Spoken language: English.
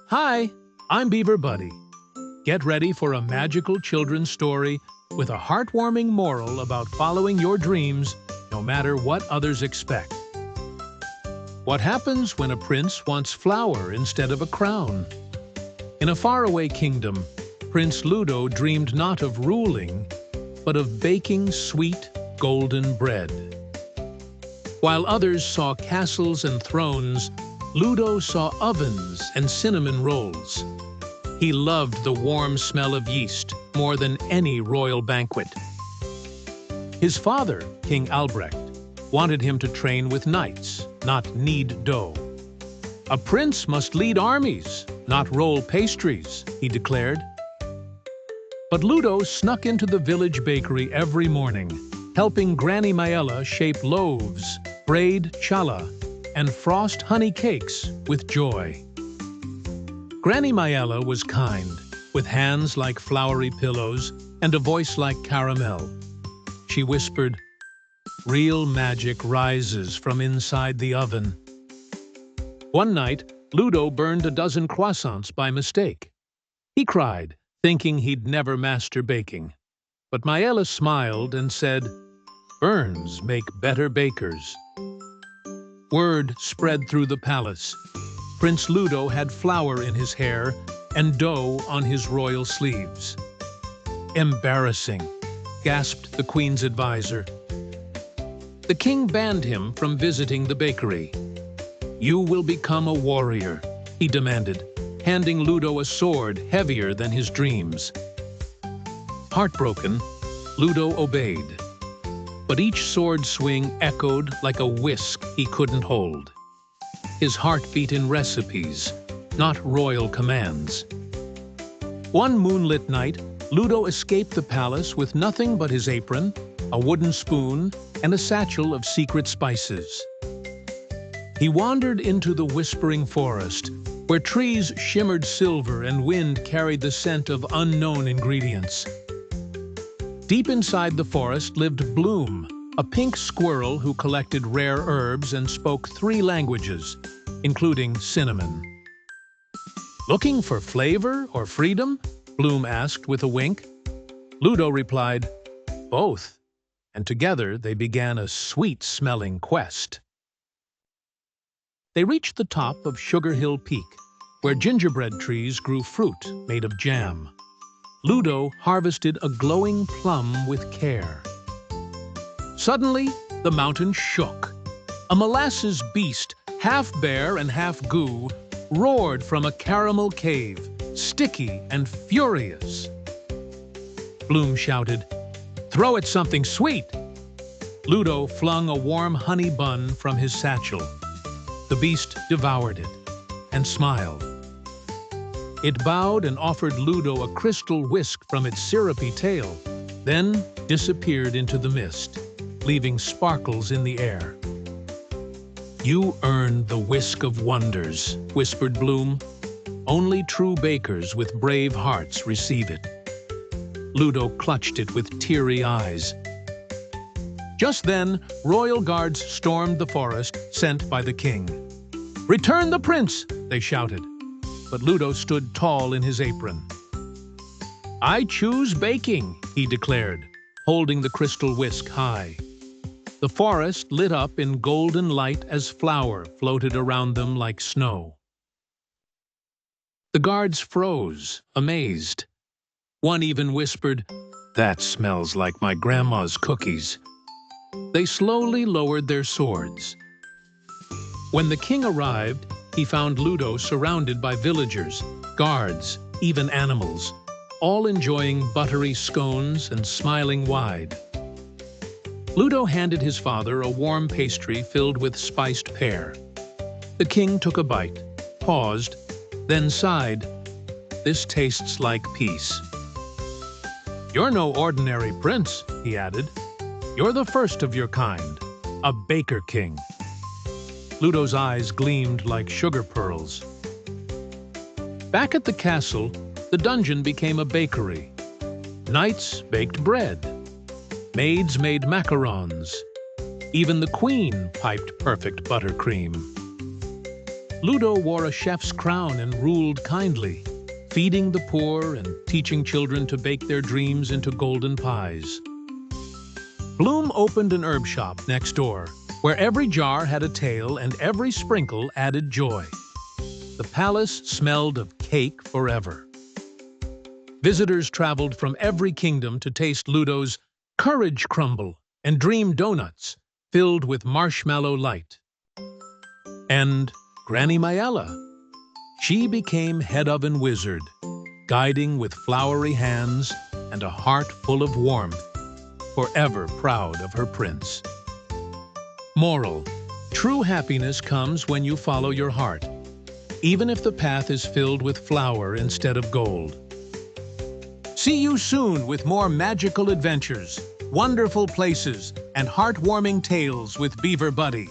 Hi, I'm Beaver Buddy. Get ready for a magical children's story with a heartwarming moral about following your dreams no matter what others expect. What happens when a prince wants flour instead of a crown? In a faraway kingdom, Prince Ludo dreamed not of ruling, but of baking sweet, golden bread. While others saw castles and thrones, Ludo saw ovens and cinnamon rolls. He loved the warm smell of yeast more than any royal banquet. His father, King Albrecht, wanted him to train with knights, not knead dough. A prince must lead armies, not roll pastries, he declared. But Ludo snuck into the village bakery every morning, helping Granny Maela shape loaves, braid challah, and frost honey cakes with joy. Granny Maela was kind, with hands like flowery pillows and a voice like caramel. She whispered, "Real magic rises from inside the oven." One night, Ludo burned a dozen croissants by mistake. He cried, thinking he'd never master baking. But Maela smiled and said, "Burns make better bakers." Word spread through the palace. Prince Ludo had flour in his hair and dough on his royal sleeves. "Embarrassing," gasped the queen's advisor. The king banned him from visiting the bakery. "You will become a warrior," he demanded, handing Ludo a sword heavier than his dreams. Heartbroken, Ludo obeyed. But each sword swing echoed like a whisk he couldn't hold. His heart beat in recipes, not royal commands. One moonlit night, Ludo escaped the palace with nothing but his apron, a wooden spoon, and a satchel of secret spices. He wandered into the whispering forest, where trees shimmered silver and wind carried the scent of unknown ingredients. Deep inside the forest lived Bloom, a pink squirrel who collected rare herbs and spoke 3 languages, including cinnamon. "Looking for flavor or freedom?" Bloom asked with a wink. Ludo replied, "Both," and together they began a sweet-smelling quest. They reached the top of Sugar Hill Peak, where gingerbread trees grew fruit made of jam. Ludo harvested a glowing plum with care. Suddenly, the mountain shook. A molasses beast, half bear and half goo, roared from a caramel cave, sticky and furious. Bloom shouted, "Throw it something sweet!" Ludo flung a warm honey bun from his satchel. The beast devoured it and smiled. It bowed and offered Ludo a crystal whisk from its syrupy tail, then disappeared into the mist, leaving sparkles in the air. "You earned the whisk of wonders," whispered Bloom. "Only true bakers with brave hearts receive it." Ludo clutched it with teary eyes. Just then, royal guards stormed the forest, sent by the king. "Return the prince!" they shouted. But Ludo stood tall in his apron. "I choose baking," he declared, holding the crystal whisk high. The forest lit up in golden light as flour floated around them like snow. The guards froze, amazed. One even whispered, "That smells like my grandma's cookies." They slowly lowered their swords. When the king arrived, he found Ludo surrounded by villagers, guards, even animals, all enjoying buttery scones and smiling wide. Ludo handed his father a warm pastry filled with spiced pear. The king took a bite, paused, then sighed, "This tastes like peace." "You're no ordinary prince," he added. "You're the first of your kind, a baker king." Ludo's eyes gleamed like sugar pearls. Back at the castle, the dungeon became a bakery. Knights baked bread. Maids made macarons. Even the queen piped perfect buttercream. Ludo wore a chef's crown and ruled kindly, feeding the poor and teaching children to bake their dreams into golden pies. Bloom opened an herb shop next door, where every jar had a tale and every sprinkle added joy. The palace smelled of cake forever. Visitors traveled from every kingdom to taste Ludo's courage crumble and dream donuts filled with marshmallow light. And Granny Maela. She became head oven wizard, guiding with flowery hands and a heart full of warmth, forever proud of her prince. Moral: true happiness comes when you follow your heart, even if the path is filled with flour instead of gold. See you soon with more magical adventures, wonderful places, and heartwarming tales with Beaver Buddy.